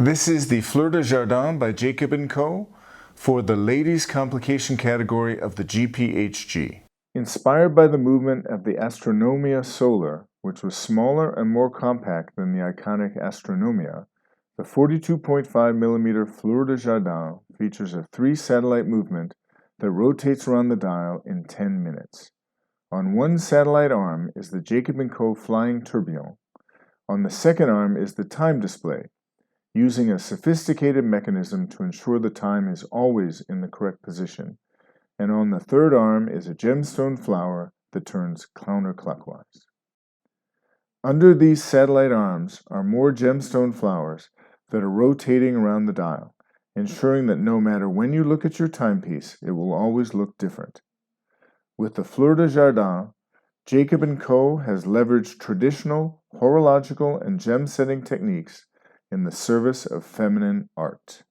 This is the Fleurs de Jardin by Jacob & Co. for the Ladies Complication category of the GPHG. Inspired by the movement of the Astronomia Solar, which was smaller and more compact than the iconic Astronomia, the 42.5mm Fleurs de Jardin features a 3-satellite movement that rotates around the dial in 10 minutes. On one satellite arm is the Jacob & Co. flying tourbillon. On the second arm is the time display, using a sophisticated mechanism to ensure the time is always in the correct position. And on the third arm is a gemstone flower that turns counter-clockwise. Under these satellite arms are more gemstone flowers that are rotating around the dial, ensuring that no matter when you look at your timepiece, it will always look different. With the Fleurs de Jardin, Jacob & Co. has leveraged traditional horological and gem setting techniques in the service of feminine art.